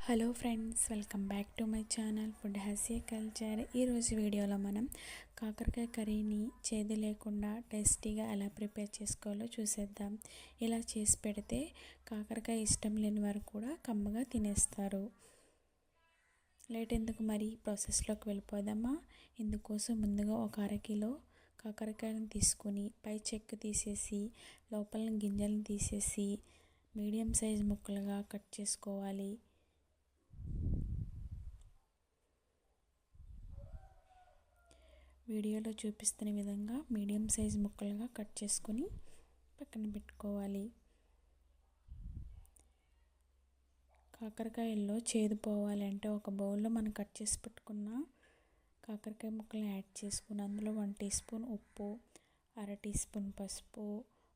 Hello friends, welcome back to my channel food హాస్య culture. ఈరోజు వీడియోలో మనం కాకరకాయ కర్రీని చేదు లేకుండా టేస్టీగా ఎలా ప్రిపేర్ చేసుకోవాలో చూసేద్దాం. ఇలా చేసి పెడితే కాకరకాయ ఇష్టం లేని వారు కూడా కమ్మగా తినేస్తారు. లేట్ ఎందుకు, మరి ప్రాసెస్లోకి వెళ్ళిపోదామా? ఇందుకోసం ముందుగా ఒక అరకిలో కాకరకాయలను తీసుకొని పై చెక్కు తీసేసి లోపల గింజలను తీసేసి మీడియం సైజ్ ముక్కలుగా కట్ చేసుకోవాలి. వీడియోలో చూపిస్తున్న విధంగా మీడియం సైజ్ ముక్కలుగా కట్ చేసుకొని పక్కన పెట్టుకోవాలి. కాకరకాయల్లో చేదు పోవాలంటే ఒక బౌల్లో మనం కట్ చేసి పెట్టుకున్న కాకరకాయ ముక్కలను యాడ్ చేసుకుని అందులో 1 టీ స్పూన్ ఉప్పు, 1/2 టీ స్పూన్ పసుపు,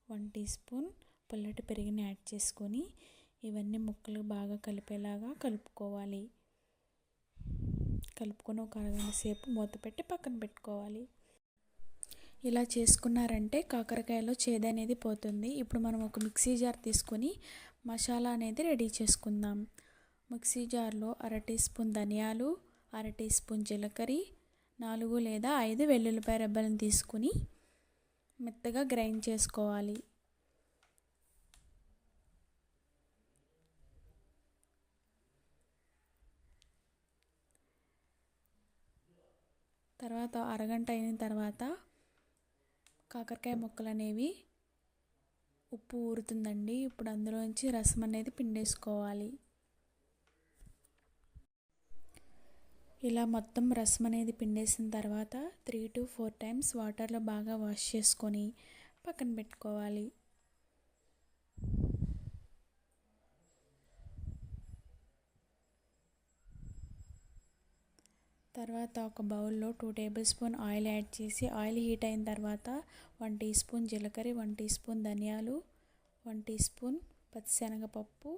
1 టీ స్పూన్ పుల్లటి పెరుగుని యాడ్ చేసుకొని ఇవన్నీ ముక్కలు బాగా కలిపేలాగా కలుపుకోవాలి. కలుపుకొని ఒక అరగంట సేపు మూత పెట్టి పక్కన పెట్టుకోవాలి. ఇలా చేసుకున్నారంటే కాకరకాయలో చేదు అనేది పోతుంది. ఇప్పుడు మనం ఒక మిక్సీ జార్ తీసుకొని మసాలా అనేది రెడీ చేసుకుందాం. మిక్సీ జార్లో 1/2 టీ స్పూన్ ధనియాలు, 1/2 టీ స్పూన్ జీలకర్ర, 4 లేదా 5 వెల్లుల్లిపాయ రెబ్బలను తీసుకుని మెత్తగా గ్రైండ్ చేసుకోవాలి. తర్వాత అరగంట అయిన తర్వాత కాకరకాయ ముక్కలు అనేవి ఉప్పు ఊరుతుందండి. ఇప్పుడు అందులోంచి రసం అనేది పిండేసుకోవాలి. ఇలా మొత్తం రసం అనేది పిండేసిన తర్వాత 3 to 4 టైమ్స్ వాటర్లో బాగా వాష్ చేసుకొని పక్కన పెట్టుకోవాలి. తర్వాత ఒక బౌల్లో 2 టేబుల్ స్పూన్ ఆయిల్ యాడ్ చేసి ఆయిల్ హీట్ అయిన తర్వాత 1 టీ స్పూన్ జీలకర్ర, 1 టీ స్పూన్ ధనియాలు, 1 టీ స్పూన్ పచ్చిశనగపప్పు,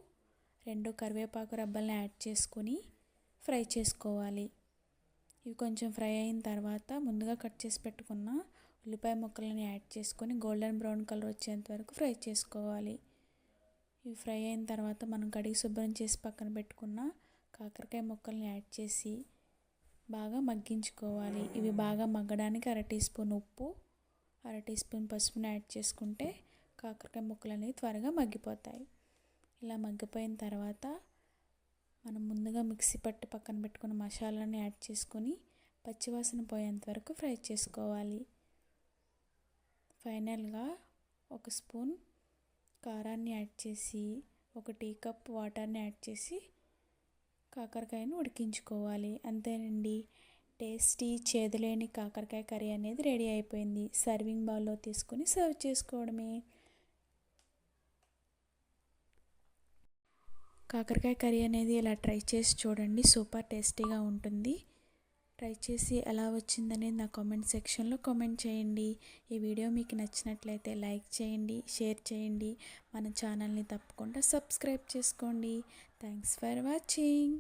2 కరివేపాకు రెబ్బలను యాడ్ చేసుకొని ఫ్రై చేసుకోవాలి. ఇవి కొంచెం ఫ్రై అయిన తర్వాత ముందుగా కట్ చేసి పెట్టుకున్న ఉల్లిపాయ ముక్కలను యాడ్ చేసుకొని గోల్డెన్ బ్రౌన్ కలర్ వచ్చేంత వరకు ఫ్రై చేసుకోవాలి. ఇవి ఫ్రై అయిన తర్వాత మనం కడిగి శుభ్రం చేసి పక్కన పెట్టుకున్న కాకరకాయ ముక్కలను యాడ్ చేసి బాగా మగ్గించుకోవాలి. ఇవి బాగా మగ్గడానికి 1/2 టీ స్పూన్ ఉప్పు, 1/2 టీ స్పూన్ పసుపుని యాడ్ చేసుకుంటే కాకరకాయ ముక్కలు అనేవి త్వరగా మగ్గిపోతాయి. ఇలా మగ్గిపోయిన తర్వాత మనం ముందుగా మిక్సీ పట్టి పక్కన పెట్టుకున్న మసాలాని యాడ్ చేసుకొని పచ్చివాసన పోయేంత వరకు ఫ్రై చేసుకోవాలి. ఫైనల్గా 1 స్పూన్ కారాన్ని యాడ్ చేసి 1 టీ కప్ వాటర్ని యాడ్ చేసి కాకరకాయను ఉడికించుకోవాలి. అంతేనండి, టేస్టీ చేదులేని కాకరకాయ కర్రీ అనేది రెడీ అయిపోయింది. సర్వింగ్ బౌల్లో తీసుకొని సర్వ్ చేసుకోవడమే. కాకరకాయ కర్రీ అనేది ఇలా ట్రై చేసి చూడండి, సూపర్ టేస్టీగా ఉంటుంది. ట్రై చేసి ఎలా వచ్చిందనేది నా కామెంట్ సెక్షన్లో కామెంట్ చేయండి. ఈ వీడియో మీకు నచ్చినట్లయితే లైక్ చేయండి, షేర్ చేయండి. మన ఛానల్ని తప్పకుండా సబ్స్క్రైబ్ చేసుకోండి. Thanks for watching.